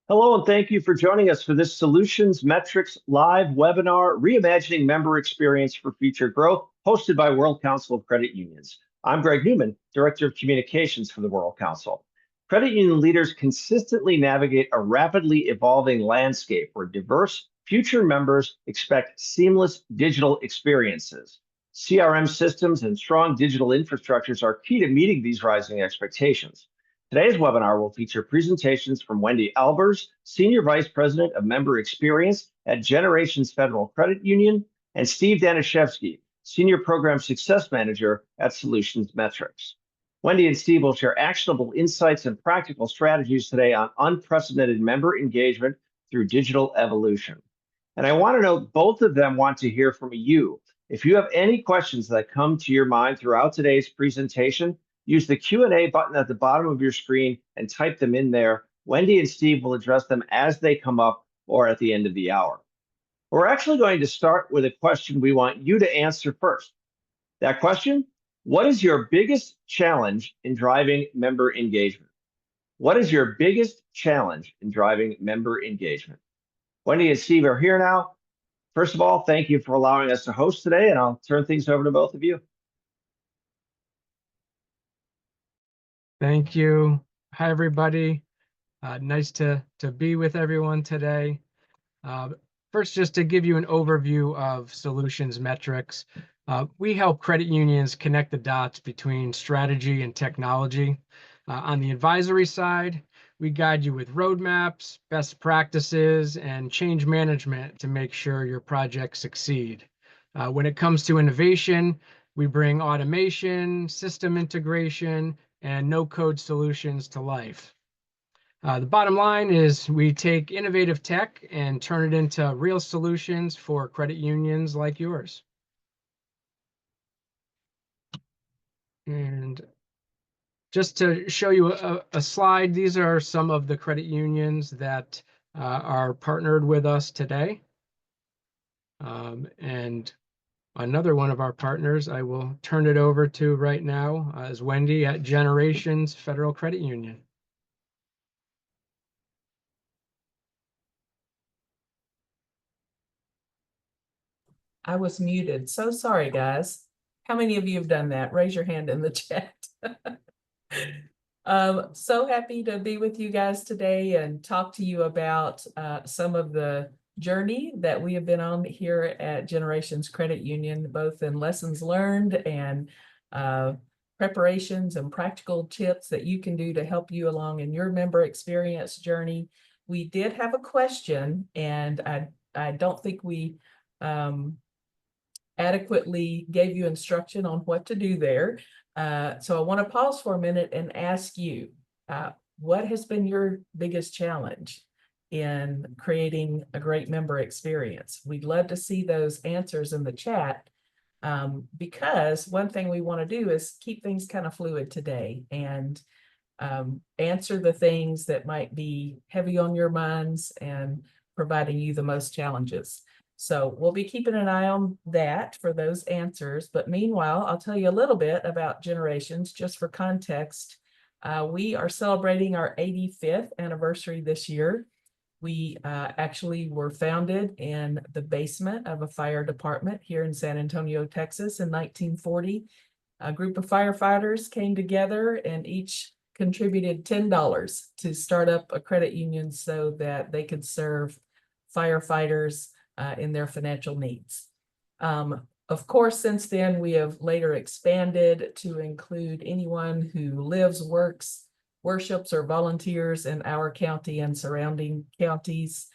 Hello, and thank you for joining us for this Solutions Metrix live webinar, Reimagining Member Experience for Future Growth, hosted by World Council of Credit Unions. I'm Greg Newman, Director of Communications for the World Council. Credit union leaders consistently navigate a rapidly evolving landscape where diverse future members expect seamless digital experiences. CRM systems and strong digital infrastructures are key to meeting these rising expectations. Today's webinar will feature presentations from Wendy Albers, Senior Vice President of Member Experience at Generations Federal Credit Union, and Steve Danishevsky, Senior Program Success Manager at Solutions Metrix. Wendy and Steve will share actionable insights and practical strategies today on unprecedented member engagement through digital evolution. And I want to know, both of them want to hear from you. If you have any questions that come to your mind throughout today's presentation, use the Q&A button at the bottom of your screen and type them in there. Wendy and Steve will address them as they come up or at the end of the hour. We're actually going to start with a question we want you to answer first. That question, what is your biggest challenge in driving member engagement? What is your biggest challenge in driving member engagement? Wendy and Steve are here now. First of all, thank you for allowing us to host today, and I'll turn things over to both of you. Thank you. Hi, everybody. Nice to be with everyone today. First, just to give you an overview of Solutions Metrix, we help credit unions connect the dots between strategy and technology. On the advisory side, we guide you with roadmaps, best practices, and change management to make sure your projects succeed. When it comes to innovation, we bring automation, system integration, and no-code solutions to life. The bottom line is we take innovative tech and turn it into real solutions for credit unions like yours. And just to show you a slide, these are some of the credit unions that are partnered with us today. And another one of our partners I will turn it over to right now is Wendy at Generations Federal Credit Union. I was muted. So sorry, guys. How many of you have done that? Raise your hand in the chat. So happy to be with you guys today and talk to you about some of the journey that we have been on here at Generations Credit Union, both in lessons learned and preparations and practical tips that you can do to help you along in your member experience journey. We did have a question, and I don't think we adequately gave you instruction on what to do there. So I want to pause for a minute and ask you, what has been your biggest challenge in creating a great member experience? We'd love to see those answers in the chat, because one thing we want to do is keep things kind of fluid today and answer the things that might be heavy on your minds and providing you the most challenges. So we'll be keeping an eye on that for those answers. But meanwhile, I'll tell you a little bit about Generations, just for context. We are celebrating our 85th anniversary this year. We actually were founded in the basement of a fire department here in San Antonio, Texas in 1940. A group of firefighters came together and each contributed $10 to start up a credit union so that they could serve firefighters in their financial needs. Of course, since then, we have later expanded to include anyone who lives, works, worships, or volunteers in our county and surrounding counties,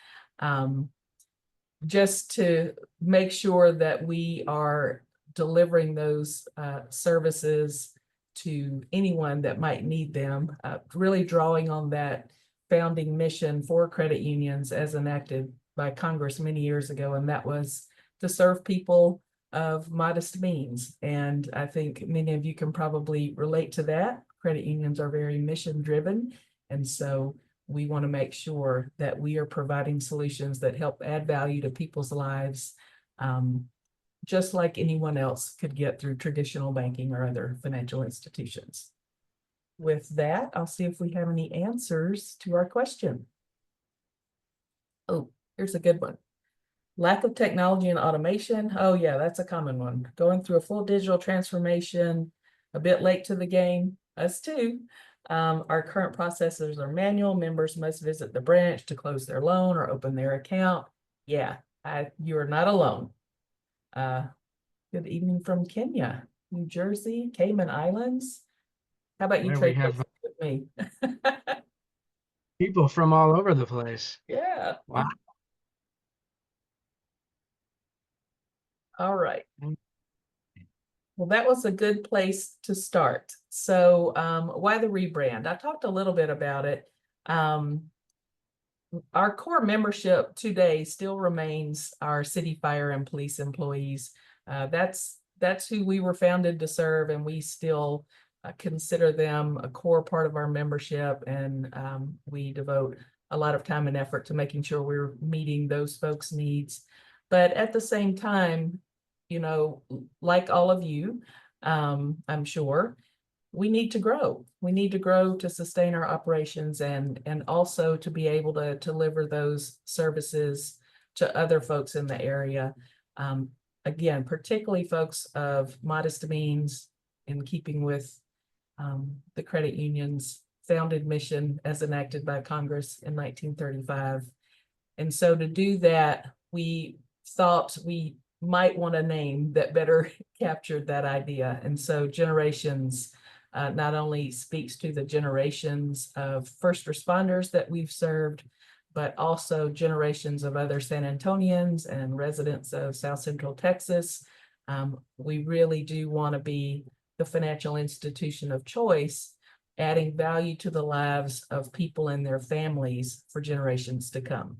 just to make sure that we are delivering those services to anyone that might need them, really drawing on that founding mission for credit unions as enacted by Congress many years ago, and that was to serve people of modest means. And I think many of you can probably relate to that. Credit unions are very mission driven, and so we want to make sure that we are providing solutions that help add value to people's lives, just like anyone else could get through traditional banking or other financial institutions. With that, I'll see if we have any answers to our question. Oh, here's a good one. Lack of technology and automation. Oh yeah, that's a common one. Going through a full digital transformation, a bit late to the game, us too. Our current processes are manual. Members must visit the branch to close their loan or open their account. Yeah, you are not alone. Good evening from Kenya, New Jersey, Cayman Islands. How about you Yeah, we trade have places with me? people from all over the place. Yeah. Wow. All right. Well, that was a good place to start. So why the rebrand? I talked a little bit about it. Our core membership today still remains our city fire and police employees. That's who we were founded to serve, and we still consider them a core part of our membership, and we devote a lot of time and effort to making sure we're meeting those folks' needs. But at the same time, you know, like all of you, I'm sure, we need to grow. We need to grow to sustain our operations and also to be able to deliver those services to other folks in the area. Again, particularly folks of modest means, in keeping with the credit union's founded mission as enacted by Congress in 1935. And so to do that, we thought we might want a name that better captured that idea. And so Generations not only speaks to the generations of first responders that we've served, but also generations of other San Antonians and residents of South Central Texas. We really do want to be the financial institution of choice, adding value to the lives of people and their families for generations to come.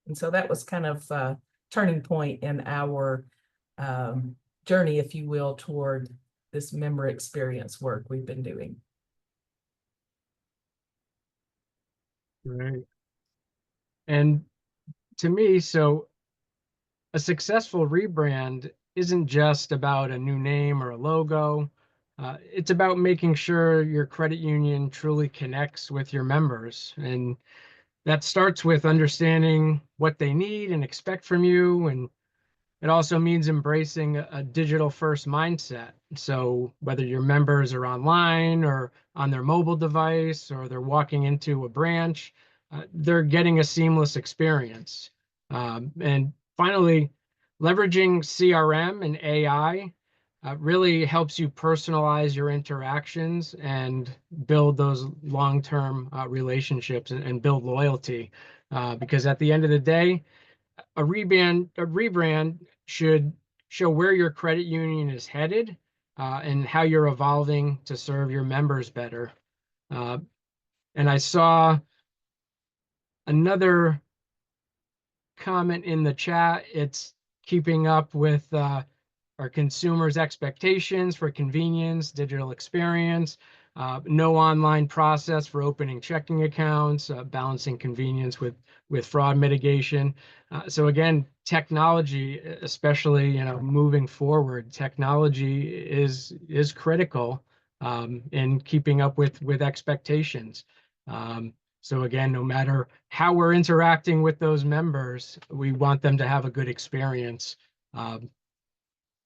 And so that was kind of a turning point in our journey, if you will, toward this member experience work we've been doing. Right. And to me, so a successful rebrand isn't just about a new name or a logo. It's about making sure your credit union truly connects with your members. And that starts with understanding what they need and expect from you. And it also means embracing a digital first mindset. So whether your members are online or on their mobile device or they're walking into a branch, they're getting a seamless experience. And finally, leveraging CRM and AI really helps you personalize your interactions and build those long-term relationships and build loyalty. Because at the end of the day, a rebrand should show where your credit union is headed and how you're evolving to serve your members better. And I saw another comment in the chat. It's keeping up with our consumers' expectations for convenience, digital experience, no online process for opening checking accounts, balancing convenience with fraud mitigation. So again, technology, especially moving forward, technology is critical in keeping up with expectations. So again, no matter how we're interacting with those members, we want them to have a good experience.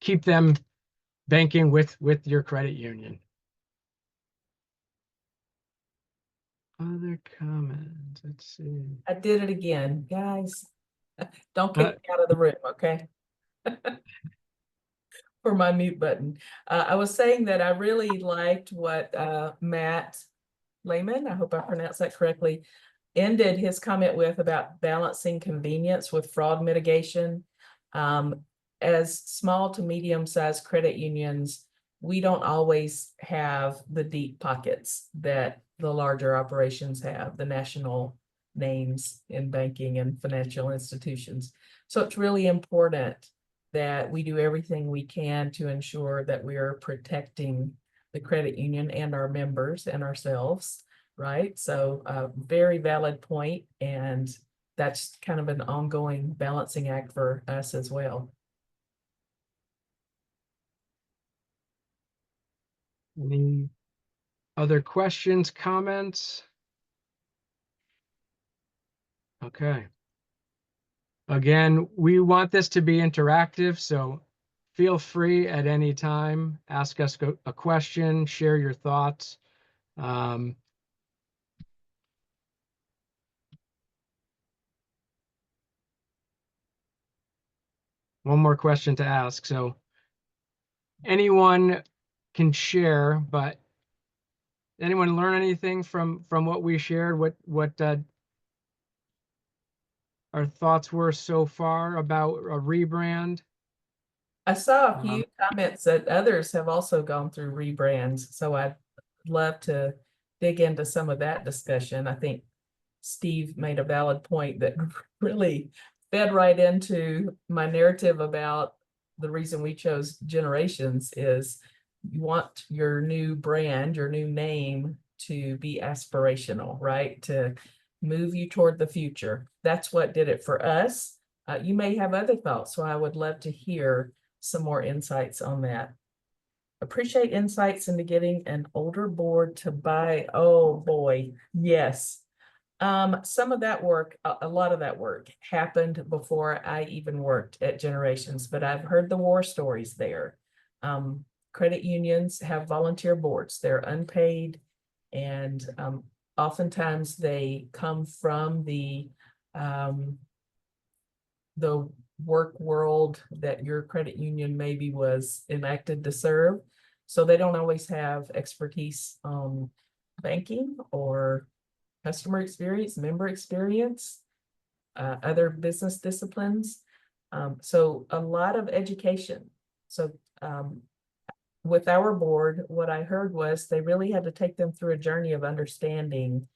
Keep them banking with your credit union. Other comments, let's see. I did it again, guys. Don't kick me out of the room, okay? For my mute button. I was saying that I really liked what Matt Lehman, I hope I pronounced that correctly, ended his comment with about balancing convenience with fraud mitigation. As small to medium-sized credit unions, we don't always have the deep pockets that the larger operations have, the national names in banking and financial institutions. So it's really important that we do everything we can to ensure that we are protecting the credit union and our members and ourselves, right? So very valid point, and that's kind of an ongoing balancing act for us as well. Any other questions, comments? Okay. Again, we want this to be interactive, so feel free at any time, ask us a question, share your thoughts. One more question to ask. So anyone can share, but anyone learn anything from what we shared? What our thoughts were so far about a rebrand? I saw a few comments that others have also gone through rebrands, so I'd love to dig into some of that discussion. I think Steve made a valid point that really fed right into my narrative about the reason we chose Generations is you want your new brand, your new name to be aspirational, right? To move you toward the future. That's what did it for us. You may have other thoughts, so I would love to hear some more insights on that. Appreciate insights into getting an older board to buy. Oh boy, yes. Some of that work, a lot of that work happened before I even worked at Generations, but I've heard the war stories there. Credit unions have volunteer boards. They're unpaid, and oftentimes they come from the work world that your credit union maybe was enacted to serve. So they don't always have expertise on banking or customer experience, member experience, other business disciplines. So a lot of education. So with our board, what I heard was they really had to take them through a journey of understanding,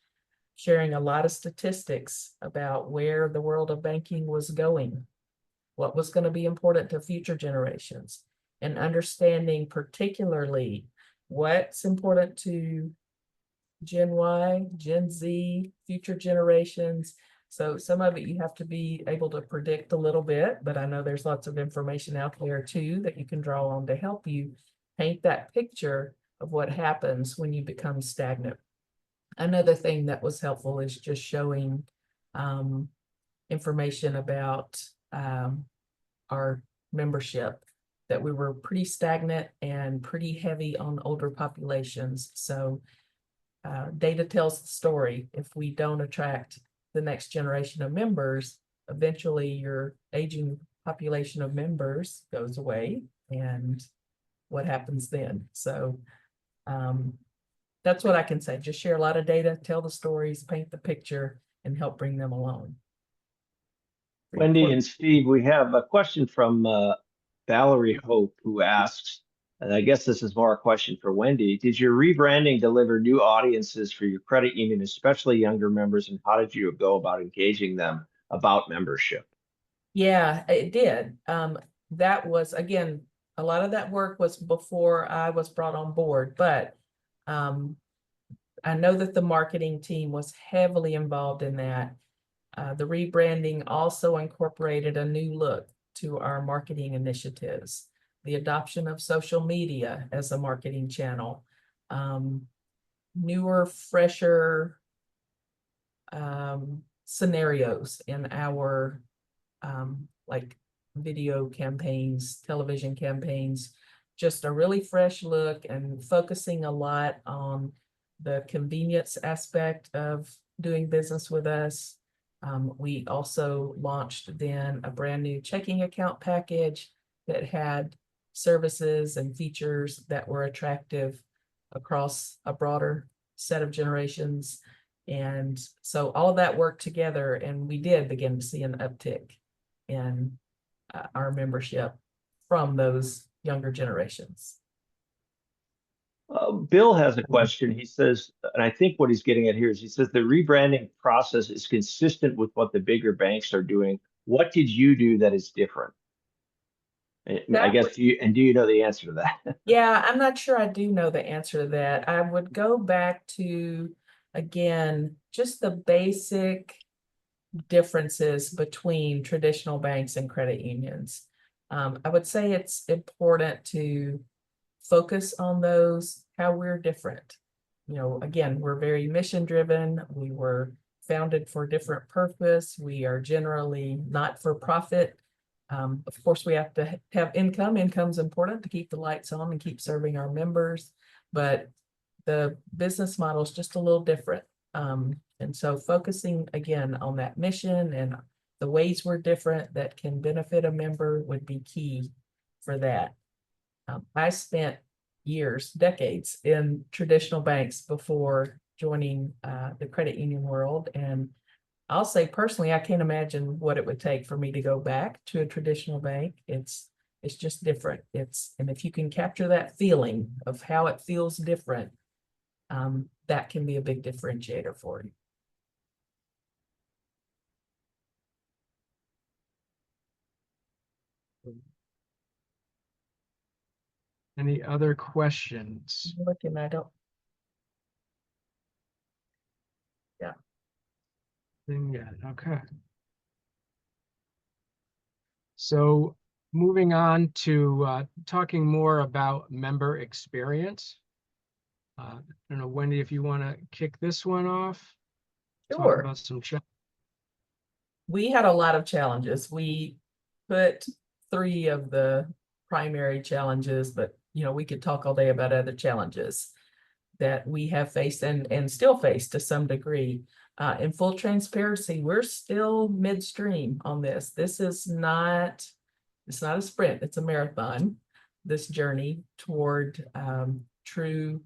sharing a lot of statistics about where the world of banking was going, what was going to be important to future generations, and understanding particularly what's important to Gen Y, Gen Z, future generations. So some of it you have to be able to predict a little bit, but I know there's lots of information out there too that you can draw on to help you paint that picture of what happens when you become stagnant. Another thing that was helpful is just showing information about our membership, that we were pretty stagnant and pretty heavy on older populations. So data tells the story. If we don't attract the next generation of members, eventually your aging population of members goes away, and what happens then? So that's what I can say. Just share a lot of data, tell the stories, paint the picture, and help bring them along. Wendy and Steve, we have a question from Valerie Hope, who asks, and I guess this is more a question for Wendy, did your rebranding deliver new audiences for your credit union, especially younger members, and how did you go about engaging them about membership? Yeah, it did. That was, again, a lot of that work was before I was brought on board, but I know that the marketing team was heavily involved in that. The rebranding also incorporated a new look to our marketing initiatives, the adoption of social media as a marketing channel, newer, fresher scenarios in our like video campaigns, television campaigns, just a really fresh look and focusing a lot on the convenience aspect of doing business with us. We also launched then a brand new checking account package that had services and features that were attractive across a broader set of generations. And so all of that worked together, and we did begin to see an uptick in our membership from those younger generations. Bill has a question. He says, and I think what he's getting at here is, he says the rebranding process is consistent with what the bigger banks are doing. What did you do that is different? I guess, do you know the answer to that? Yeah, I'm not sure I do know the answer to that. I would go back to, again, just the basic differences between traditional banks and credit unions. I would say it's important to focus on those, how we're different. You know, again, we're very mission driven. We were founded for a different purpose. We are generally not for profit. Of course, we have to have income. Income's important to keep the lights on and keep serving our members, but the business model is just a little different. And so focusing again on that mission and the ways we're different that can benefit a member would be key for that. I spent years, decades in traditional banks before joining the credit union world. And I'll say personally, I can't imagine what it would take for me to go back to a traditional bank. It's just different. And if you can capture that feeling of how it feels different, that can be a big differentiator for you. Any other questions? Looking, I don't. Yeah. Yeah, okay. So moving on to talking more about member experience. I don't know, Wendy, if you want to kick this one off. Talk Sure. about some We had a lot of challenges. We put 3 of the primary challenges, but we could talk all day about other challenges that we have faced and still face to some degree. In full transparency, we're still midstream on this. It's not a sprint, it's a marathon, this journey toward true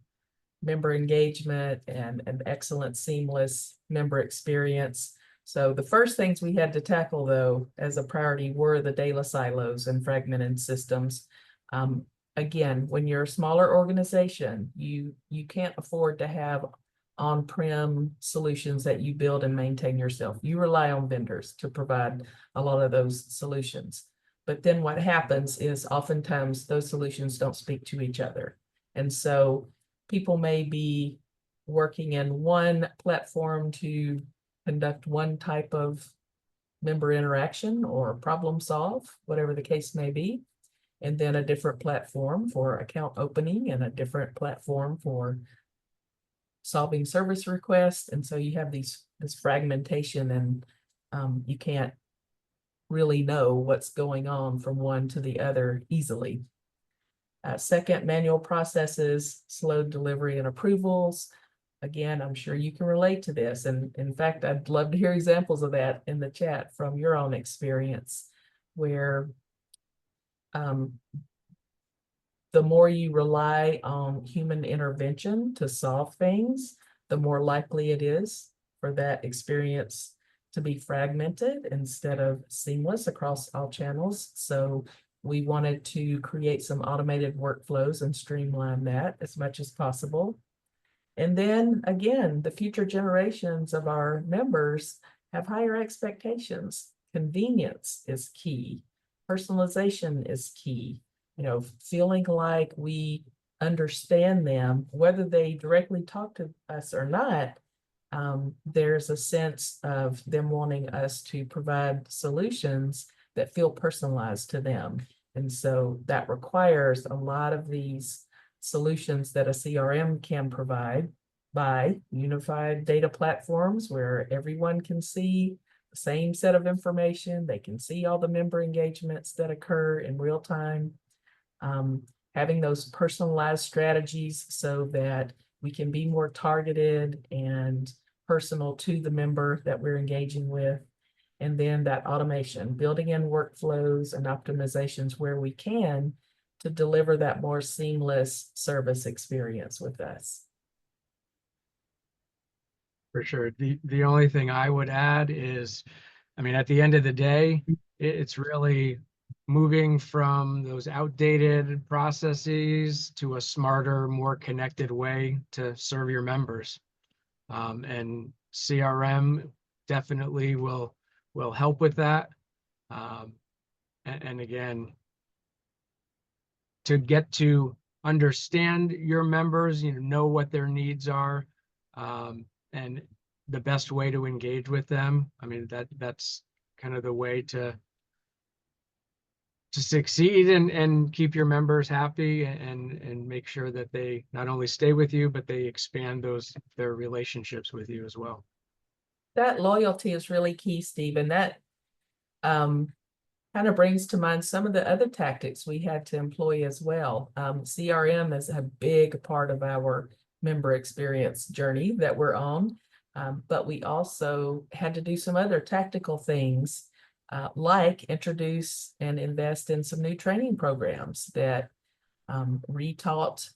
member engagement and an excellent, seamless member experience. So the first things we had to tackle, though, as a priority were the data silos and fragmented systems. Again, when you're a smaller organization, you can't afford to have on-prem solutions that you build and maintain yourself. You rely on vendors to provide a lot of those solutions. But then what happens is oftentimes those solutions don't speak to each other. And so people may be working in one platform to conduct one type of member interaction or problem solve, whatever the case may be, and then a different platform for account opening and a different platform for solving service requests. And so you have this fragmentation, and you can't really know what's going on from one to the other easily. Second, manual processes, slowed delivery and approvals. Again, I'm sure you can relate to this. And in fact, I'd love to hear examples of that in the chat from your own experience, where the more you rely on human intervention to solve things, the more likely it is for that experience to be fragmented instead of seamless across all channels. So we wanted to create some automated workflows and streamline that as much as possible. And then again, the future generations of our members have higher expectations. Convenience is key. Personalization is key. Feeling like we understand them, whether they directly talk to us or not, there's a sense of them wanting us to provide solutions that feel personalized to them. And so that requires a lot of these solutions that a CRM can provide by unified data platforms where everyone can see the same set of information. They can see all the member engagements that occur in real time. Having those personalized strategies so that we can be more targeted and personal to the member that we're engaging with. And then that automation, building in workflows and optimizations where we can to deliver that more seamless service experience with us. For sure. The only thing I would add is, at the end of the day, it's really moving from those outdated processes to a smarter, more connected way to serve your members. And CRM definitely will help with that. And again, to get to understand your members, know what their needs are, and the best way to engage with them. That's kind of the way to succeed and keep your members happy and make sure that they not only stay with you, but they expand their relationships with you as well. That loyalty is really key, Steve, and that kind of brings to mind some of the other tactics we had to employ as well. CRM is a big part of our member experience journey that we're on, but we also had to do some other tactical things, like introduce and invest in some new training programs that retaught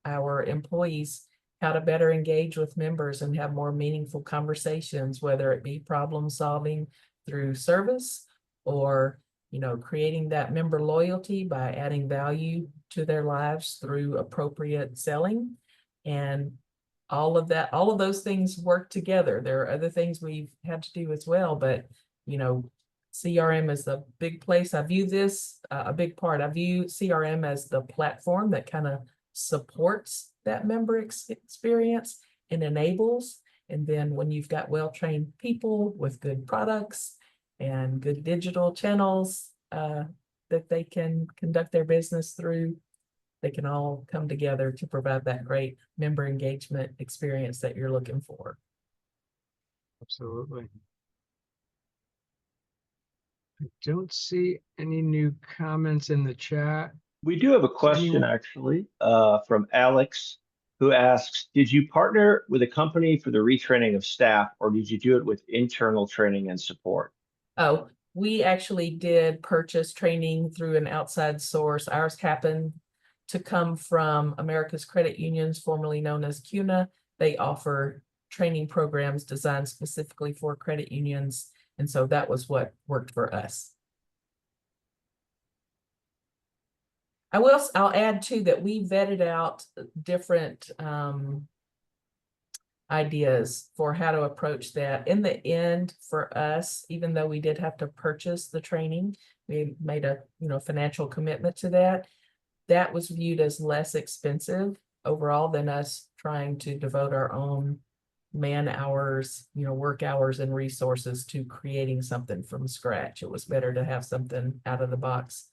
our employees how to better engage with members and have more meaningful conversations, whether it be problem solving through service or, you know, creating that member loyalty by adding value to their lives through appropriate selling. And all of that, all of those things work together. There are other things we've had to do as well, but, you know, CRM is a big place. I view this a big part. I view CRM as the platform that kind of supports that member experience and enables. And then when you've got well-trained people with good products and good digital channels that they can conduct their business through, they can all come together to provide that great member engagement experience that you're looking for. Absolutely. I don't see any new comments in the chat. We do have a question actually from Alex, who asks, did you partner with a company for the retraining of staff, or did you do it with internal training and support? Oh, we actually did purchase training through an outside source. Ours happened to come from America's Credit Unions, formerly known as CUNA. They offer training programs designed specifically for credit unions. And so that was what worked for us. I'll add too that we vetted out different ideas for how to approach that. In the end, for us, even though we did have to purchase the training, we made a financial commitment to that. That was viewed as less expensive overall than us trying to devote our own man hours, work hours and resources to creating something from scratch. It was better to have something out of the box.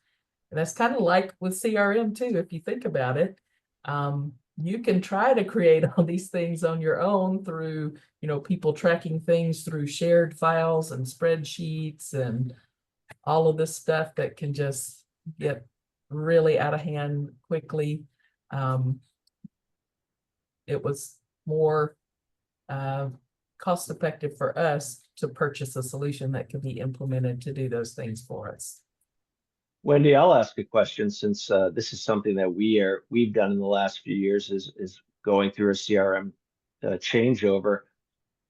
And that's kind of like with CRM too, if you think about it. You can try to create all these things on your own through, people tracking things through shared files and spreadsheets and all of this stuff that can just get really out of hand quickly. It was more cost effective for us to purchase a solution that could be implemented to do those things for us. Wendy, I'll ask a question, since this is something that we've done in the last few years, is going through a CRM changeover.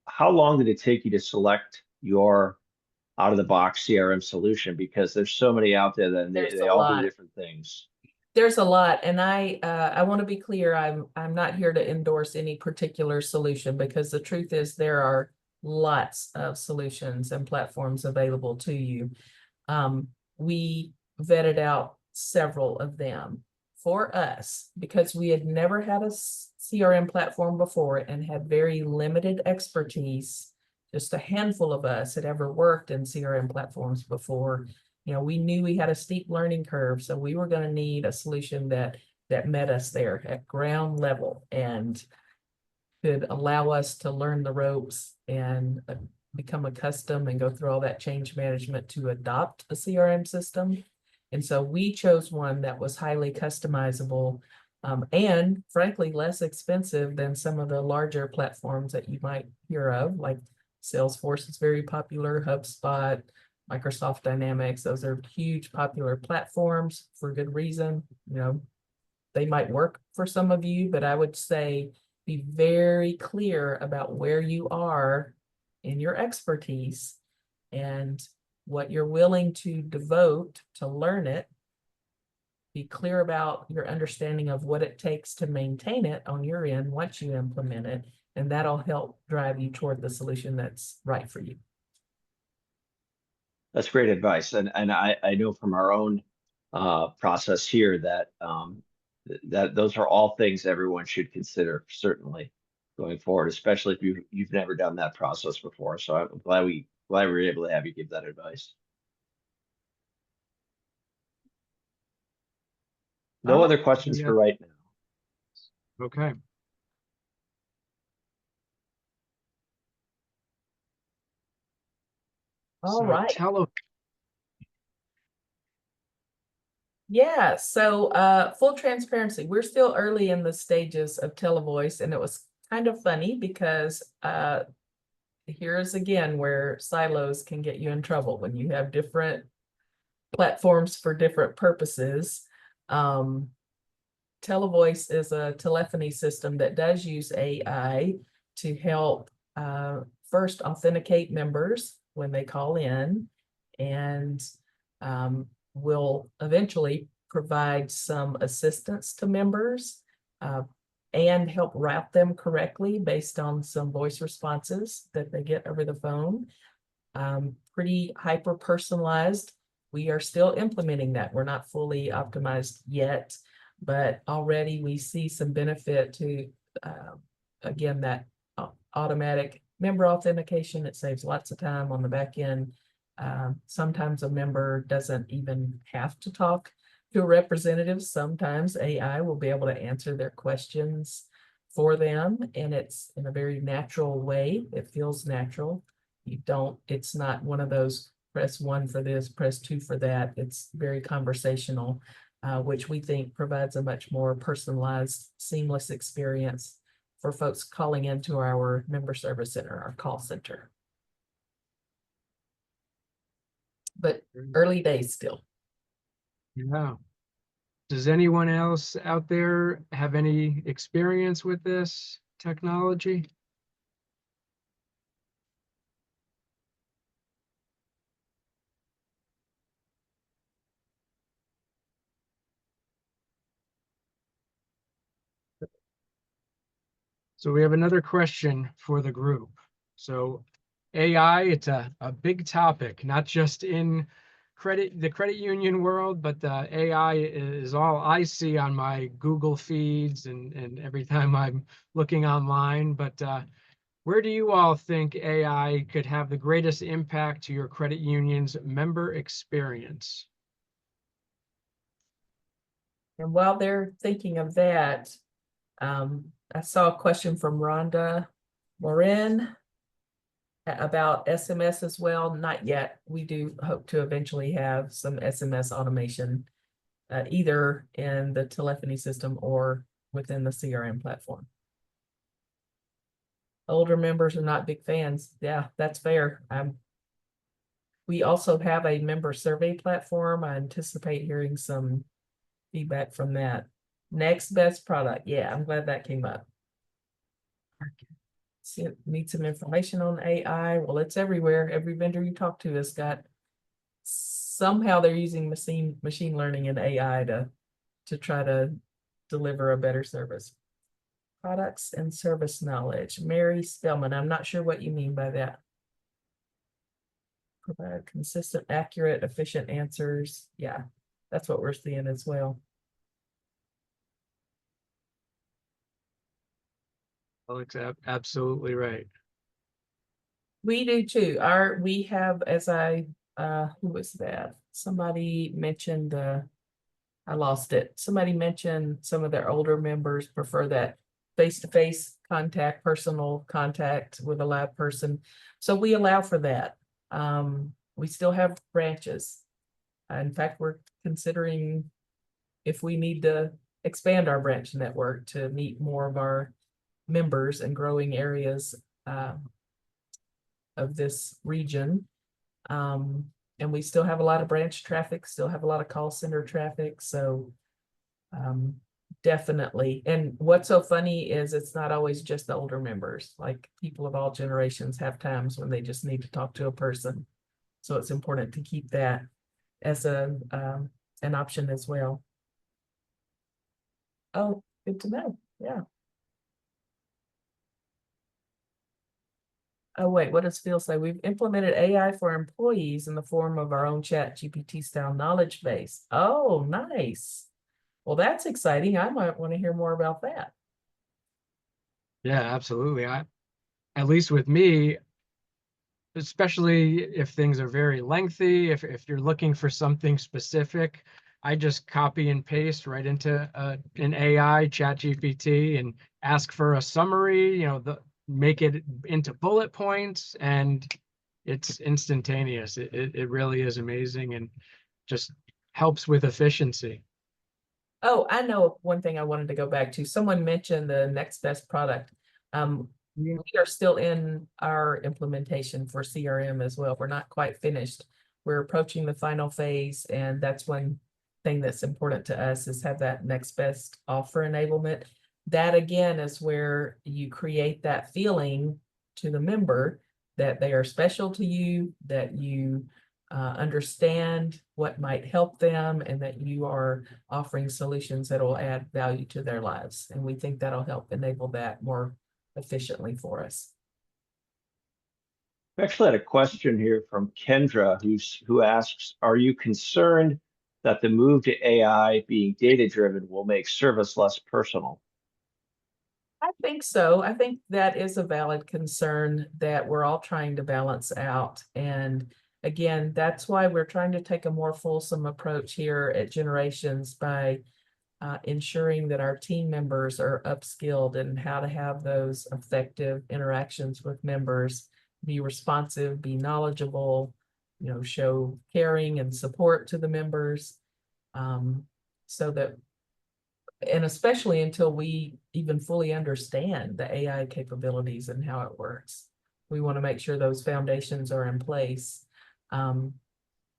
How long did it take you to select your out-of-the-box CRM solution? Because there's so many out there that they all do different things. There's a lot, and I want to be clear. I'm not here to endorse any particular solution, because the truth is there are lots of solutions and platforms available to you. We vetted out several of them for us because we had never had a CRM platform before and had very limited expertise. Just a handful of us had ever worked in CRM platforms before. We knew we had a steep learning curve, so we were going to need a solution that met us there at ground level and could allow us to learn the ropes and become accustomed and go through all that change management to adopt a CRM system. And so we chose one that was highly customizable and frankly less expensive than some of the larger platforms that you might hear of, like Salesforce is very popular, HubSpot, Microsoft Dynamics. Those are huge popular platforms for good reason. They might work for some of you, but I would say be very clear about where you are in your expertise and what you're willing to devote to learn it. Be clear about your understanding of what it takes to maintain it on your end once you implement it, and that'll help drive you toward the solution that's right for you. That's great advice, and I know from our own process here that that those are all things everyone should consider, certainly going forward, especially if you've never done that process before. So I'm glad we were able to have you give that advice. No other questions for right now. Okay. All So right. Yeah, so full transparency, we're still early in the stages of televoice, and it was kind of funny because here's again where silos can get you in trouble when you have different platforms for different purposes. Televoice is a telephony system that does use AI to help first authenticate members when they call in, and will eventually provide some assistance to members and help route them correctly based on some voice responses that they get over the phone. Pretty hyper personalized. We are still implementing that. We're not fully optimized yet, but already we see some benefit to, again, that automatic member authentication. It saves lots of time on the back end. Sometimes a member doesn't even have to talk to a representative. Sometimes AI will be able to answer their questions for them, and it's in a very natural way. It feels natural. It's not one of those press 1 for this, press 2 for that. It's very conversational, which we think provides a much more personalized, seamless experience for folks calling into our member service center, our call center. But early days still. Yeah. Does anyone else out there have any experience with this technology? So we have another question for the group. So AI, it's a big topic, not just in the credit union world, but AI is all I see on my Google feeds and every time I'm looking online. But where do you all think AI could have the greatest impact to your credit union's member experience? And while they're thinking of that, I saw a question from Rhonda Morin about SMS as well. Not yet. We do hope to eventually have some SMS automation, either in the telephony system or within the CRM platform. Older members are not big fans. Yeah, that's fair. We also have a member survey platform. I anticipate hearing some feedback from that. Next best product. Yeah, I'm glad that came up. Need some information on AI. Well, it's everywhere. Every vendor you talk to has got, somehow they're using machine learning and AI to try to deliver a better service. Products and service knowledge. Mary Spellman, I'm not sure what you mean by that. Provide consistent, accurate, efficient answers. Yeah, that's what we're seeing as well. Alex, absolutely right. We do too. We have, as who was that? Somebody mentioned, I lost it. Somebody mentioned some of their older members prefer that face-to-face contact, personal contact with a live person. So we allow for that. We still have branches. In fact, we're considering if we need to expand our branch network to meet more of our members and growing areas of this region. And we still have a lot of branch traffic, still have a lot of call center traffic. So definitely. And what's so funny is it's not always just the older members. Like, people of all generations have times when they just need to talk to a person. So it's important to keep that as an option as well. Oh, good to know. Yeah. Oh, wait, what does Phil say? We've implemented AI for employees in the form of our own ChatGPT style knowledge base. Oh, nice. Well, that's exciting. I might want to hear more about that. Yeah, absolutely. At least with me, especially if things are very lengthy, if you're looking for something specific, I just copy and paste right into an AI ChatGPT and ask for a summary, make it into bullet points, and it's instantaneous. It really is amazing and just helps with efficiency. Oh, I know one thing I wanted to go back to. Someone mentioned the next best product. We are still in our implementation for CRM as well. We're not quite finished. We're approaching the final phase, and that's one thing that's important to us is have that next best offer enablement. That again is where you create that feeling to the member that they are special to you, that you understand what might help them, and that you are offering solutions that will add value to their lives. And we think that'll help enable that more efficiently for us. We actually had a question here from Kendra who asks, are you concerned that the move to AI being data-driven will make service less personal? I think so. I think that is a valid concern that we're all trying to balance out. And again, that's why we're trying to take a more fulsome approach here at Generations by ensuring that our team members are upskilled in how to have those effective interactions with members, be responsive, be knowledgeable, show caring and support to the members, so that, and especially until we even fully understand the AI capabilities and how it works. We want to make sure those foundations are in place.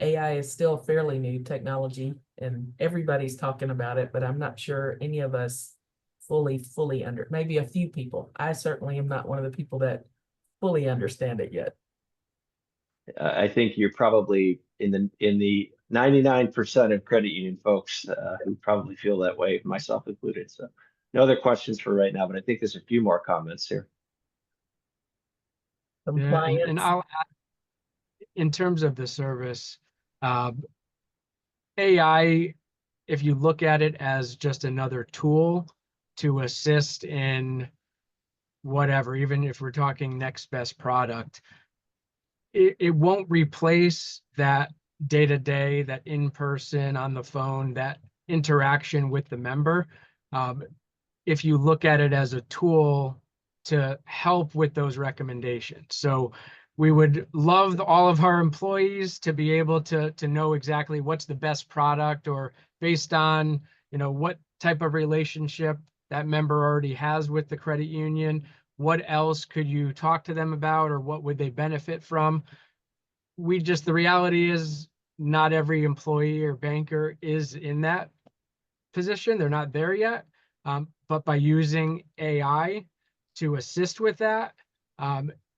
AI is still fairly new technology and everybody's talking about it, but I'm not sure any of us fully maybe a few people. I certainly am not one of the people that fully understand it yet. I think you're probably in the 99% of credit union folks who probably feel that way, myself included. So no other questions for right now, but I think there's a few more comments here. Compliance. Yeah, and I'll add, in terms of the service, AI, if you look at it as just another tool to assist in whatever, even if we're talking next best product, it won't replace that day-to-day, that in-person, on the phone, that interaction with the member. If you look at it as a tool to help with those recommendations. So we would love all of our employees to be able to know exactly what's the best product, or based on, what type of relationship that member already has with the credit union, what else could you talk to them about, or what would they benefit from? The reality is not every employee or banker is in that position. They're not there yet. But by using AI to assist with that,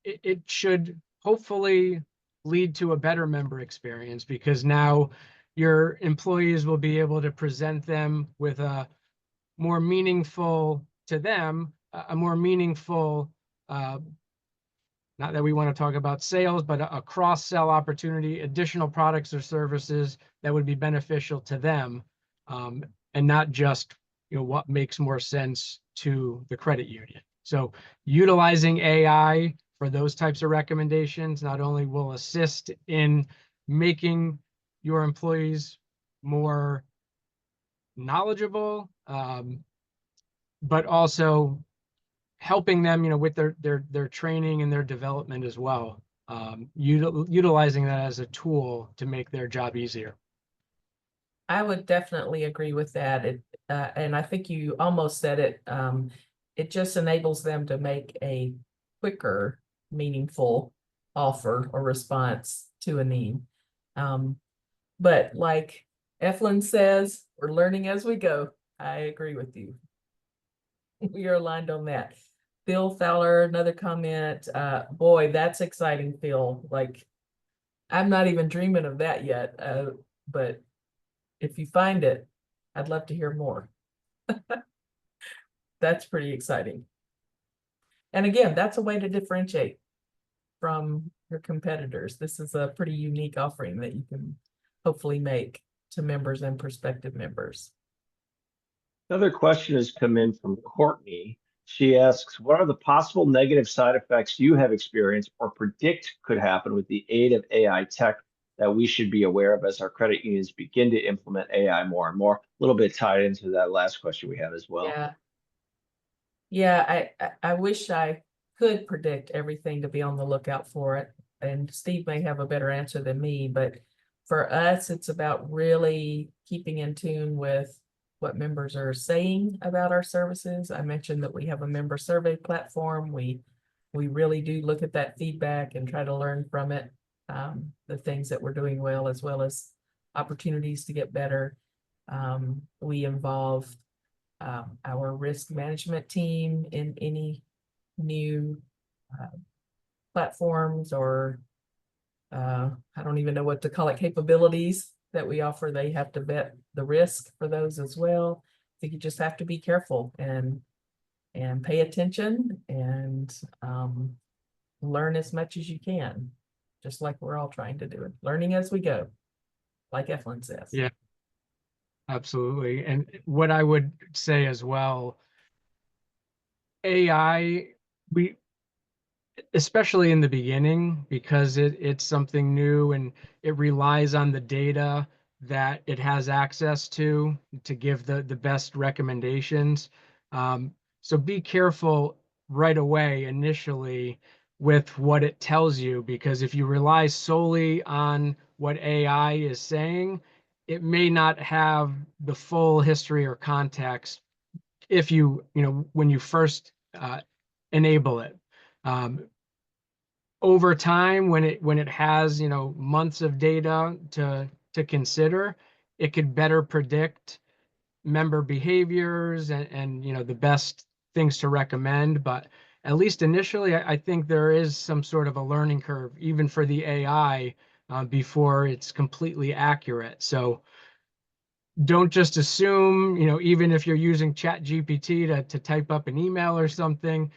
it should hopefully lead to a better member experience, because now your employees will be able to present them with a more meaningful to them, a more meaningful, not that we want to talk about sales, but a cross-sell opportunity, additional products or services that would be beneficial to them, and not just what makes more sense to the credit union. So utilizing AI for those types of recommendations not only will assist in making your employees more knowledgeable, but also helping them, with their training and their development as well, utilizing that as a tool to make their job easier. I would definitely agree with that. And I think you almost said it. It just enables them to make a quicker, meaningful offer or response to a need. But like Eflin says, we're learning as we go. I agree with you. We are aligned on that. Phil Fowler, another comment. Boy, that's exciting, Phil. Like, I'm not even dreaming of that yet. But if you find it, I'd love to hear more. That's pretty exciting. And again, that's a way to differentiate from your competitors. This is a pretty unique offering that you can hopefully make to members and prospective members. Another question has come in from Courtney. She asks, what are the possible negative side effects you have experienced or predict could happen with the aid of AI tech that we should be aware of as our credit unions begin to implement AI more and more? A little bit tied into that last question we had as well. Yeah, I wish I could predict everything to be on the lookout for it. and Steve may have a better answer than me, but for us, it's about really keeping in tune with what members are saying about our services. I mentioned that we have a member survey platform. We really do look at that feedback and try to learn from it, the things that we're doing well as opportunities to get better. We involve our risk management team in any new platforms or I don't even know what to call it, capabilities that we offer. They have to vet the risk for those as well. I think you just have to be careful and pay attention and learn as much as you can, just like we're all trying to do it. Learning as we go, like Eflin says. Yeah, absolutely. And what I would say as well, AI, especially in the beginning, because it's something new and it relies on the data that it has access to give the best recommendations. So be careful right away initially with what it tells you, because if you rely solely on what AI is saying, it may not have the full history or context if when you first enable it. Over time, when it has months of data to consider, it could better predict member behaviors and the best things to recommend. But at least initially, I think there is some sort of a learning curve, even for the AI, before it's completely accurate. So don't just assume, even if you're using ChatGPT to type up an email or something,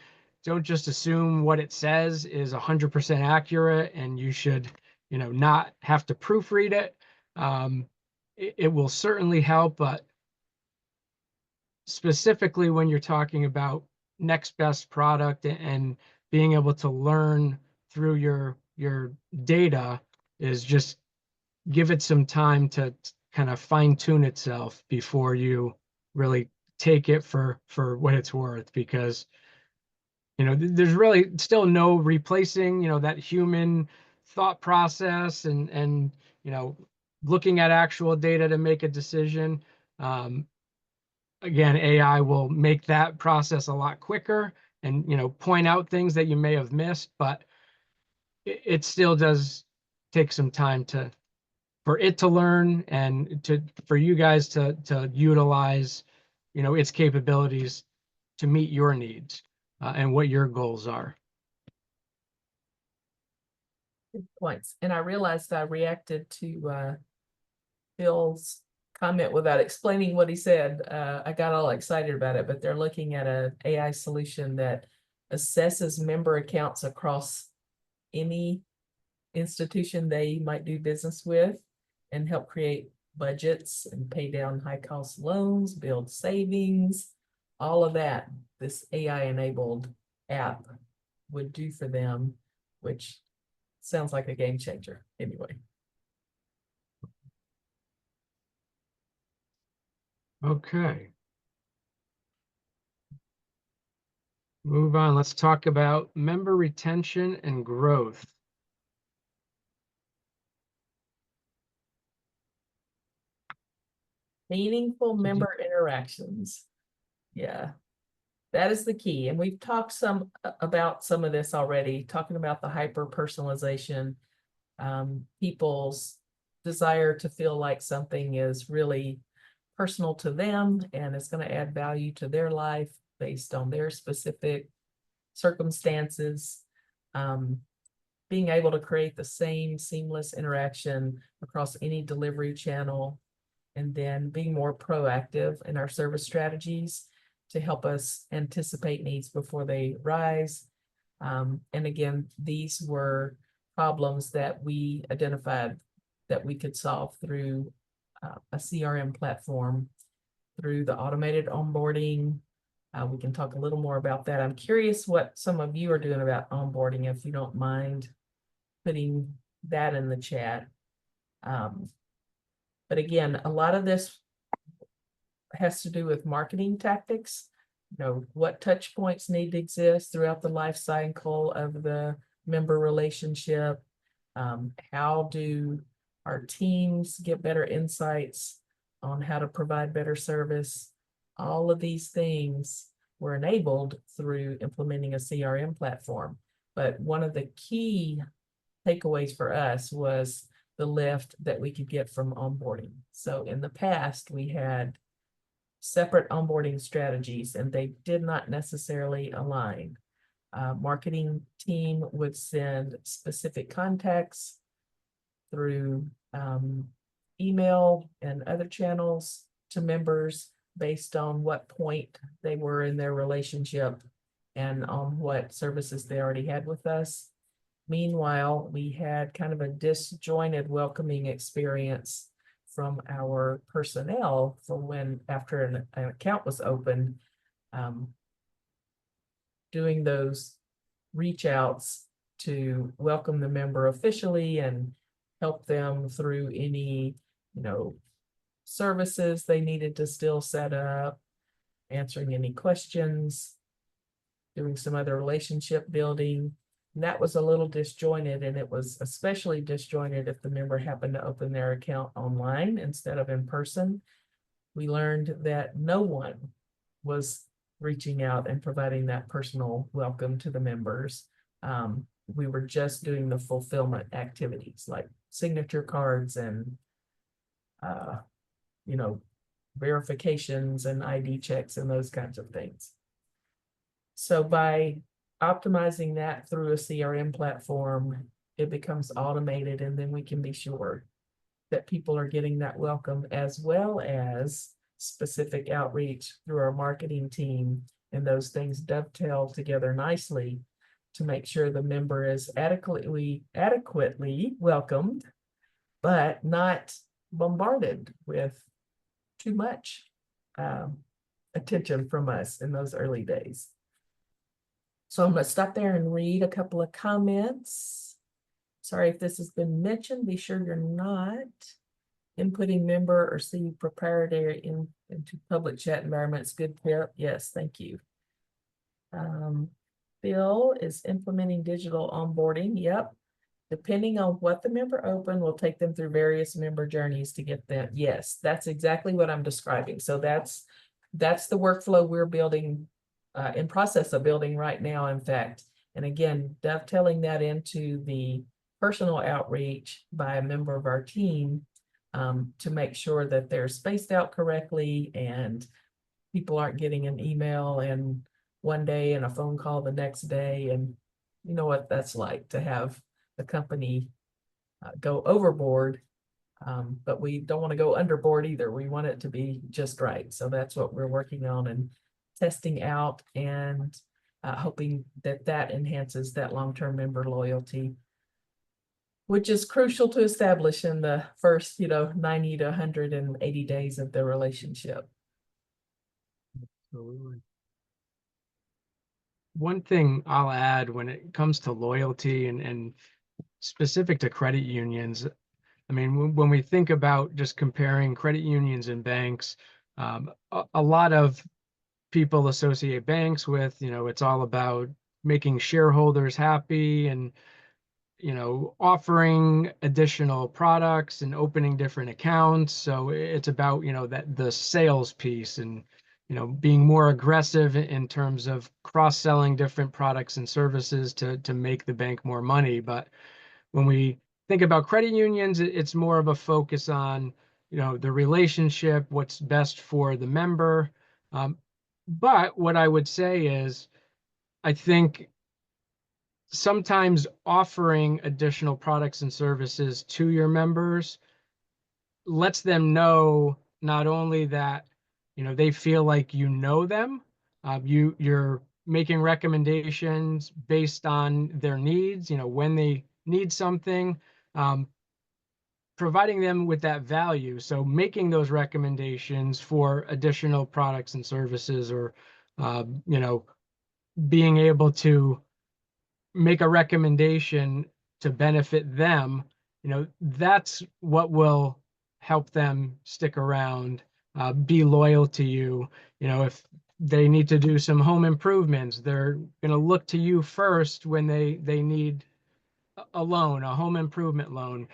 don't just assume what it says is 100% accurate and you should, not have to proofread it. It will certainly help, but specifically when you're talking about next best product and being able to learn through your data, is just give it some time to kind of fine tune itself before you really take it for what it's worth, because there's really still no replacing that human thought process and looking at actual data to make a decision. Again, AI will make that process a lot quicker and point out things that you may have missed, but it still does take some time for it to learn and for you guys to utilize its capabilities to meet your needs and what your goals are. Good points. And I realized I reacted to Phil's comment without explaining what he said. I got all excited about it, but they're looking at an AI solution that assesses member accounts across any institution they might do business with and help create budgets and pay down high cost loans, build savings, all of that. This AI enabled app would do for them, which sounds like a game changer anyway. Okay. Move on. Let's talk about member retention and growth. Meaningful member interactions. Yeah, that is the key. And we've talked about some of this already, talking about the hyper personalization, people's desire to feel like something is really personal to them and it's going to add value to their life based on their specific circumstances. Being able to create the same seamless interaction across any delivery channel, and then being more proactive in our service strategies to help us anticipate needs before they rise. And again, these were problems that we identified that we could solve through a CRM platform, through the automated onboarding. We can talk a little more about that. I'm curious what some of you are doing about onboarding, if you don't mind putting that in the chat. But again, a lot of this has to do with marketing tactics. What touch points need to exist throughout the life cycle of the member relationship. How do our teams get better insights on how to provide better service? All of these things were enabled through implementing a CRM platform. But one of the key takeaways for us was the lift that we could get from onboarding. So in the past, we had separate onboarding strategies and they did not necessarily align. Marketing team would send specific contacts through email and other channels to members based on what point they were in their relationship and on what services they already had with us. Meanwhile, we had kind of a disjointed welcoming experience from our personnel for when, after an account was opened, doing those reach outs to welcome the member officially and help them through any, services they needed to still set up, answering any questions, doing some other relationship building. And that was a little disjointed, and it was especially disjointed if the member happened to open their account online instead of in person. We learned that no one was reaching out and providing that personal welcome to the members. We were just doing the fulfillment activities like signature cards and verifications and ID checks and those kinds of things. So by optimizing that through a CRM platform, it becomes automated, and then we can be sure that people are getting that welcome, as well as specific outreach through our marketing team, and those things dovetail together nicely to make sure the member is adequately welcomed, but not bombarded with too much attention from us in those early days. So I'm going to stop there and read a couple of comments. Sorry if this has been mentioned. Be sure you're not inputting member or see proprietary into public chat environments. Good tip. Yes, thank you. Bill is implementing digital onboarding. Yep. Depending on what the member opened, we'll take them through various member journeys to get them. Yes, that's exactly what I'm describing. So that's the workflow we're building, in process of building right now, in fact. And again, dovetailing that into the personal outreach by a member of our team to make sure that they're spaced out correctly and people aren't getting an email and one day and a phone call the next day. And you know what that's like to have the company go overboard, but we don't want to go underboard either. We want it to be just right. So that's what we're working on and testing out, and hoping that that enhances that long-term member loyalty, which is crucial to establish in the first, 90 to 180 days of the relationship. Absolutely. One thing I'll add when it comes to loyalty and specific to credit unions, I mean, when we think about just comparing credit unions and banks, a lot of people associate banks with, it's all about making shareholders happy and, offering additional products and opening different accounts. So it's about, that the sales piece and, being more aggressive in terms of cross-selling different products and services to make the bank more money. But when we think about credit unions, it's more of a focus on, the relationship, what's best for the member. But what I would say is, I think sometimes offering additional products and services to your members lets them know not only that, they feel like them, you're making recommendations based on their needs, when they need something, providing them with that value. So making those recommendations for additional products and services, or, being able to make a recommendation to benefit them, that's what will help them stick around, be loyal to you. If they need to do some home improvements, they're going to look to you first when they need a loan, a home improvement loan.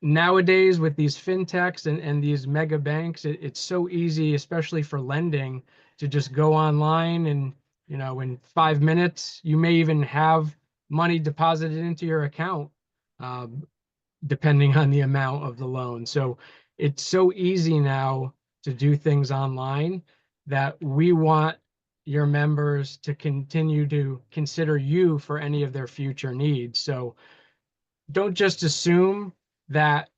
Nowadays, with these fintechs and these mega banks, it's so easy, especially for lending, to just go online and, in 5 minutes, you may even have money deposited into your account, depending on the amount of the loan. So it's so easy now to do things online that we want your members to continue to consider you for any of their future needs. So don't just assume that,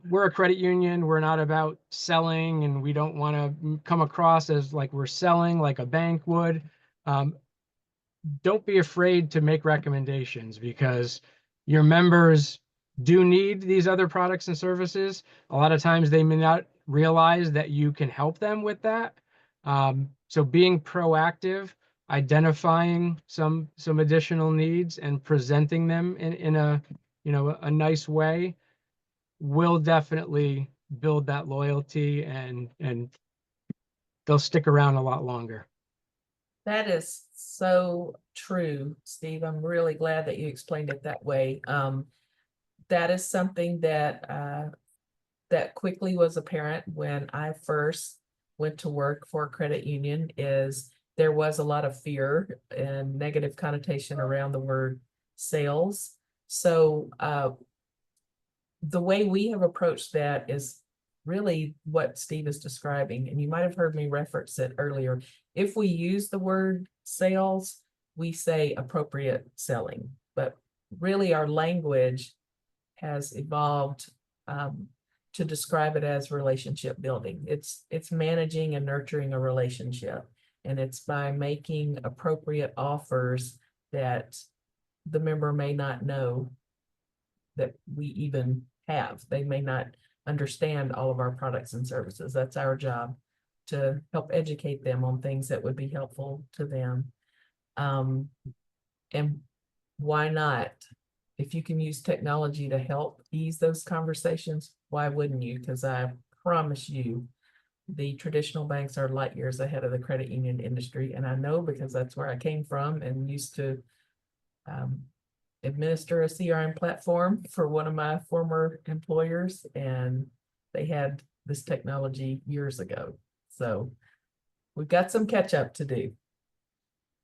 we're a credit union, we're not about selling, and we don't want to come across as like we're selling like a bank would. Don't be afraid to make recommendations, because your members do need these other products and services. A lot of times they may not realize that you can help them with that. So being proactive, identifying some additional needs and presenting them in a nice way will definitely build that loyalty, and they'll stick around a lot longer. That is so true, Steve. I'm really glad that you explained it that way. That is something that that quickly was apparent when I first went to work for a credit union. Is there was a lot of fear and negative connotation around the word sales. So the way we have approached that is really what Steve is describing. And you might have heard me reference it earlier. If we use the word sales, we say appropriate selling, but really our language has evolved to describe it as relationship building. It's managing and nurturing a relationship. And it's by making appropriate offers that the member may not know that we even have. They may not understand all of our products and services. That's our job, to help educate them on things that would be helpful to them. And why not? If you can use technology to help ease those conversations, why wouldn't you? Because I promise you, the traditional banks are light years ahead of the credit union industry. And I know, because that's where I came from and used to administer a CRM platform for one of my former employers, and they had this technology years ago. So we've got some catch up to do.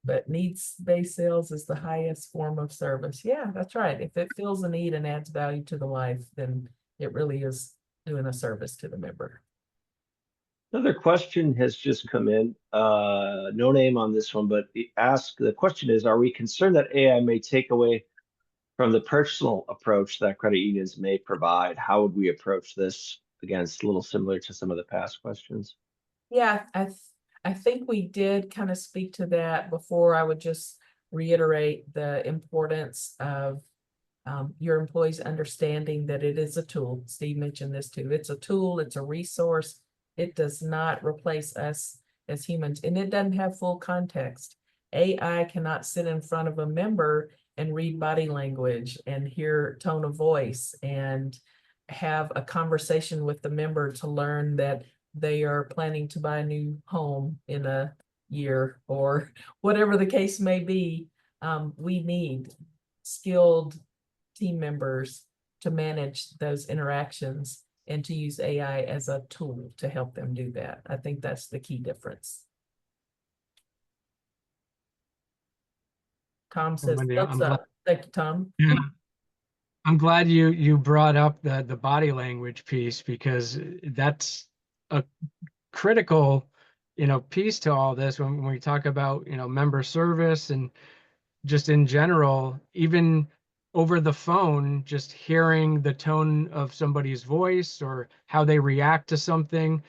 But needs-based sales is the highest form of service. Yeah, that's right. If it fills a need and adds value to the life, then it really is doing a service to the member. Another question has just come in. No name on this one, but the question is, are we concerned that AI may take away from the personal approach that credit unions may provide? How would we approach this? Again, it's a little similar to some of the past questions. Yeah, I think we did kind of speak to that before. I would just reiterate the importance of your employees understanding that it is a tool. Steve mentioned this too. It's a tool, it's a resource. It does not replace us as humans, and it doesn't have full context. AI cannot sit in front of a member and read body language and hear tone of voice and have a conversation with the member to learn that they are planning to buy a new home in a year, or whatever the case may be. We need skilled team members to manage those interactions and to use AI as a tool to help them do that. I think that's the key difference. Tom says, Wendy, thumbs up. Thank you, Tom. Yeah. I'm glad you brought up the body language piece, because that's a critical, piece to all this when we talk about, member service and just in general, even over the phone, just hearing the tone of somebody's voice or how they react to something,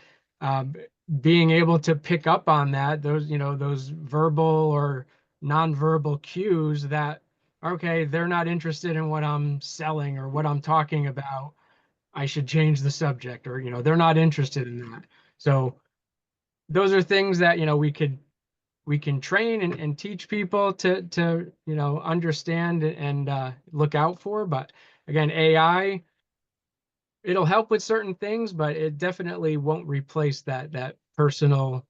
being able to pick up on that, those verbal or nonverbal cues that, okay, they're not interested in what I'm selling or what I'm talking about, I should change the subject, or, they're not interested in that. So those are things that, we can train and teach people to understand and look out for. But again, AI, it'll help with certain things, but it definitely won't replace that personal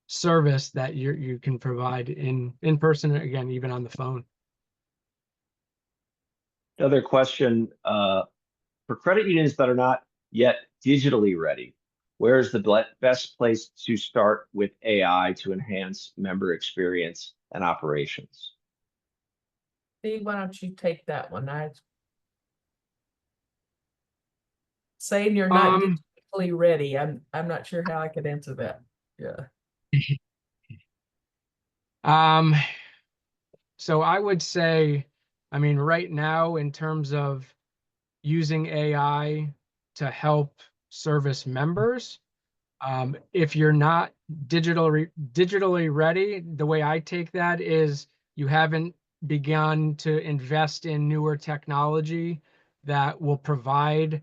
service that you can provide in person, again, even on the phone. Another question, for credit unions that are not yet digitally ready, where is the best place to start with AI to enhance member experience and operations? Steve, why don't you take that one? Saying you're not digitally ready, I'm not sure how I could answer that. Yeah. So I would say, I mean, right now, in terms of using AI to help service members, if you're not digitally ready, the way I take that is you haven't begun to invest in newer technology that will provide,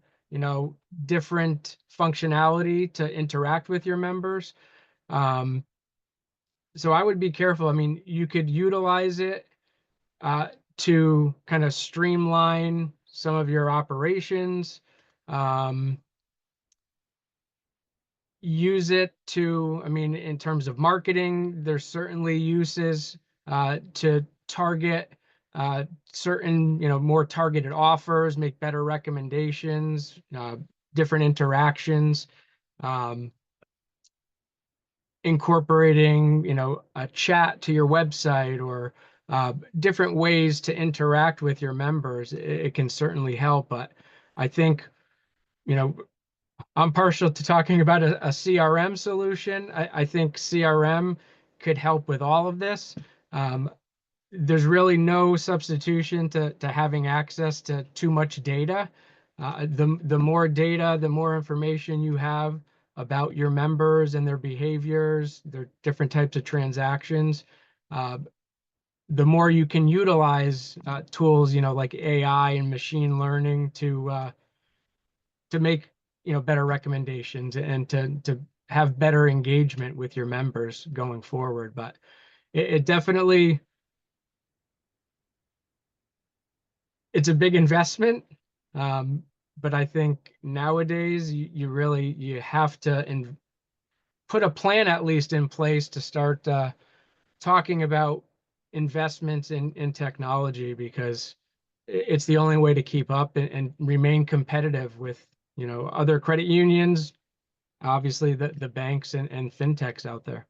different functionality to interact with your members. So I would be careful. I mean, you could utilize it to kind of streamline some of your operations. Use it to, I mean, in terms of marketing, there's certainly uses to target certain, more targeted offers, make better recommendations, different interactions. Incorporating, a chat to your website or different ways to interact with your members, it can certainly help. But I think, I'm partial to talking about a CRM solution. I think CRM could help with all of this. There's really no substitution to having access to too much data. The more data, the more information you have about your members and their behaviors, their different types of transactions, the more you can utilize tools, like AI and machine learning to make, better recommendations and to have better engagement with your members going forward. But it definitely, it's a big investment. But I think nowadays you have to put a plan at least in place to start talking about investments in technology, because it's the only way to keep up and remain competitive with, other credit unions, obviously the banks and fintechs out there.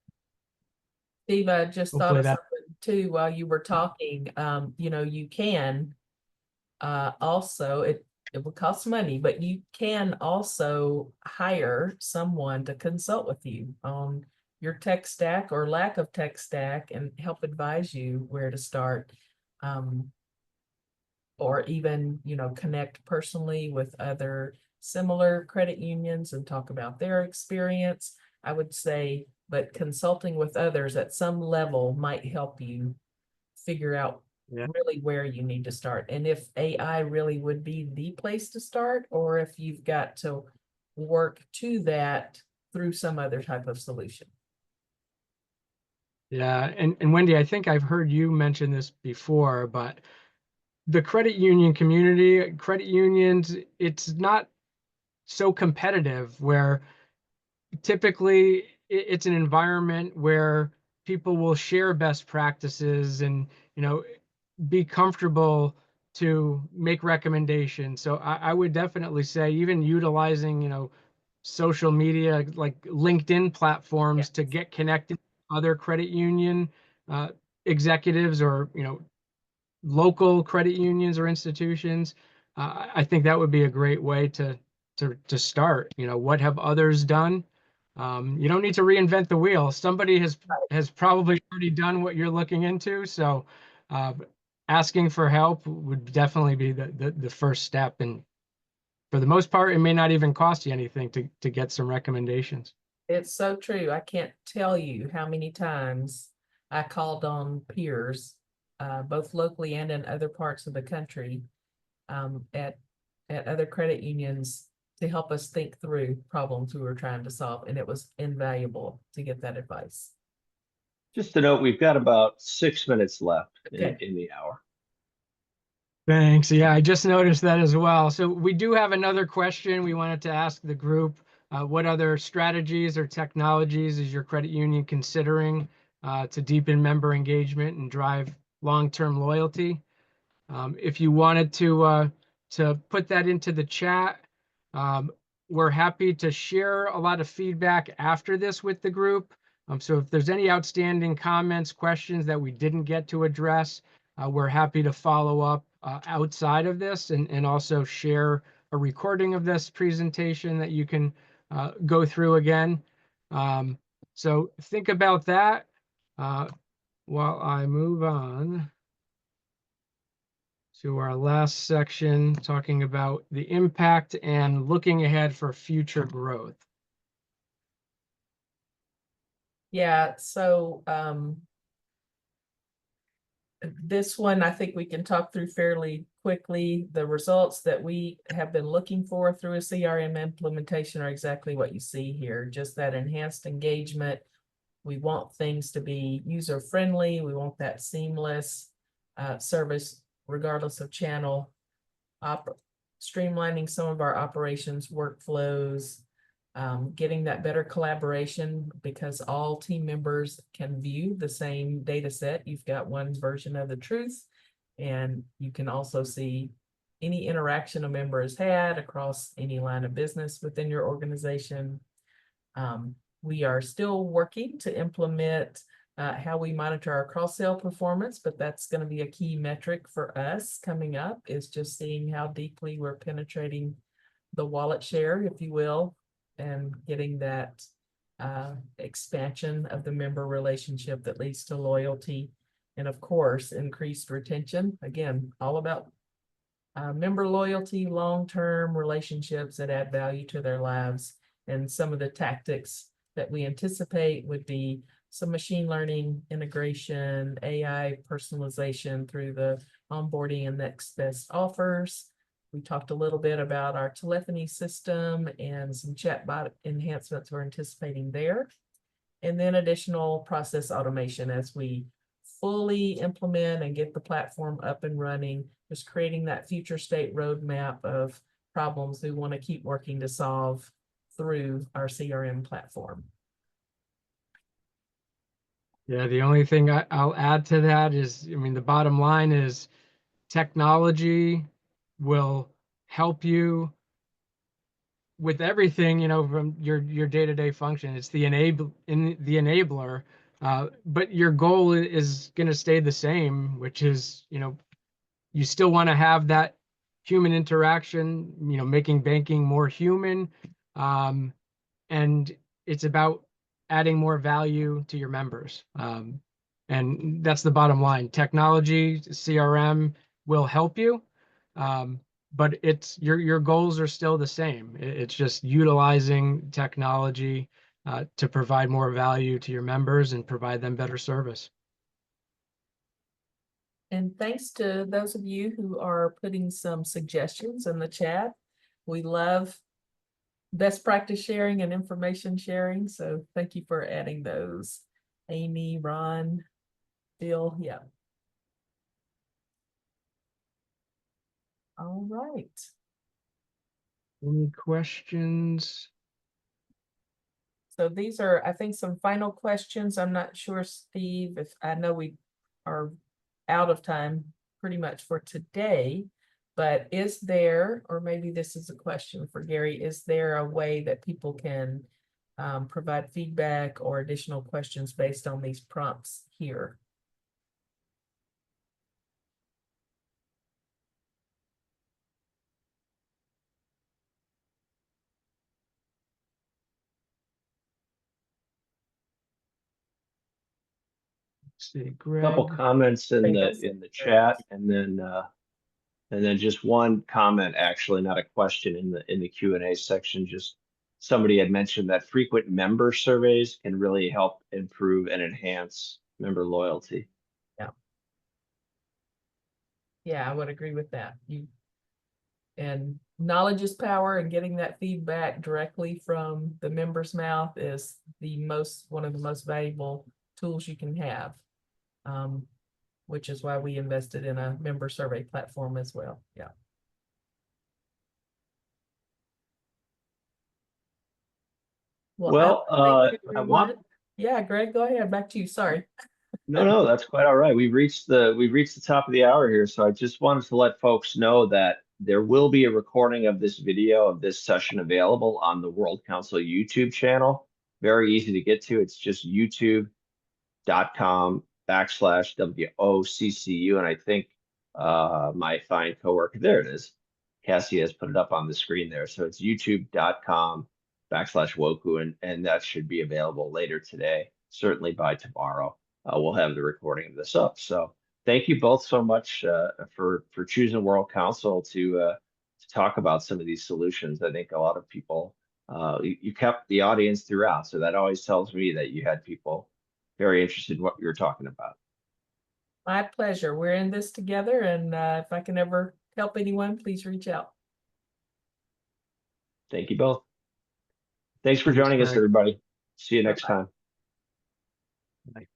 Steve, I just thought Hopefully of that. something too while you were talking. You can also, it will cost money, but you can also hire someone to consult with you on your tech stack or lack of tech stack and help advise you where to start. Or even, connect personally with other similar credit unions and talk about their experience. I would say, but consulting with others at some level might help you figure out really where you need to start. And if AI really would be the place to start, or if you've got to work to that through some other type of solution. Yeah, and Wendy, I think I've heard you mention this before, but the credit union community, credit unions, it's not so competitive, where typically it's an environment where people will share best practices and, be comfortable to make recommendations. So I would definitely say even utilizing, social media like LinkedIn platforms to get connected to other credit union executives or, local credit unions or institutions. I think that would be a great way to start. What have others done? You don't need to reinvent the wheel. Somebody has probably already done what you're looking into. So asking for help would definitely be the first step. And for the most part, it may not even cost you anything to get some recommendations. It's so true. I can't tell you how many times I called on peers, both locally and in other parts of the country, at other credit unions to help us think through problems we were trying to solve. And it was invaluable to get that advice. Just to note, we've got about 6 minutes left Okay. in the hour. Thanks. Yeah, I just noticed that as well. So we do have another question we wanted to ask the group. What other strategies or technologies is your credit union considering to deepen member engagement and drive long-term loyalty? If you wanted to put that into the chat, we're happy to share a lot of feedback after this with the group. So if there's any outstanding comments, questions that we didn't get to address, we're happy to follow up outside of this and also share a recording of this presentation that you can go through again. So think about that while I move on to our last section, talking about the impact and looking ahead for future growth. Yeah, so this one, I think we can talk through fairly quickly. The results that we have been looking for through a CRM implementation are exactly what you see here, just that enhanced engagement. We want things to be user-friendly. We want that seamless service regardless of channel, streamlining some of our operations workflows, getting that better collaboration because all team members can view the same data set. You've got one version of the truth, and you can also see any interaction a member has had across any line of business within your organization. We are still working to implement how we monitor our cross-sell performance, but that's going to be a key metric for us coming up, is just seeing how deeply we're penetrating the wallet share, if you will, and getting that expansion of the member relationship that leads to loyalty and, of course, increased retention. Again, all about member loyalty, long-term relationships that add value to their lives. And some of the tactics that we anticipate would be some machine learning integration, AI personalization through the onboarding and next best offers. We talked a little bit about our telephony system and some chatbot enhancements we're anticipating there. And then additional process automation as we fully implement and get the platform up and running, just creating that future state roadmap of problems we want to keep working to solve through our CRM platform. Yeah, the only thing I'll add to that is, I mean, the bottom line is technology will help you with everything, you know, from your day-to-day function. It's the enabler, but your goal is going to stay the same, which is, you know, you still want to have that human interaction, you know, making banking more human, and it's about adding more value to your members. And that's the bottom line. Technology, CRM will help you, but it's your goals are still the same. It's just utilizing technology to provide more value to your members and provide them better service. And thanks to those of you who are putting some suggestions in the chat. We love best practice sharing and information sharing. So thank you for adding those. Amy, Ron, Bill, yeah. All right. Any questions? So these are, I think, some final questions. I'm not sure, Steve, if I know we are out of time pretty much for today, but is there, or maybe this is a question for Gary, is there a way that people can provide feedback or additional questions based on these prompts here? See, A Greg. couple comments in the chat, and then just one comment, actually, not a question, in the Q&A section. Just somebody had mentioned that frequent member surveys can really help improve and enhance member loyalty. Yeah, I would agree with that. And knowledge is power, and getting that feedback directly from the member's mouth is one of the most valuable tools you can have, which is why we invested in a member survey platform as well. Yeah. Well, yeah, Greg, go ahead. Back to you. Sorry. No, that's quite all right. We've reached the top of the hour here, so I just wanted to let folks know that there will be a recording of this video of this session available on the World Council YouTube channel. Very easy to get to. It's just youtube.com/WOCCU, and I think my fine coworker, there it is, Cassie has put it up on the screen there. So it's youtube.com/WOCCU, and that should be available later today, certainly by tomorrow. We'll have the recording of this up. So thank you both so much for choosing World Council to talk about some of these solutions. I think a lot of people you kept the audience throughout, so that always tells me that you had people very interested in what you were talking about. My pleasure. We're in this together, and if I can ever help anyone, please reach out. Thank you both. Thanks for Thanks, joining us, Greg. everybody. See you next Bye-bye. time. Bye.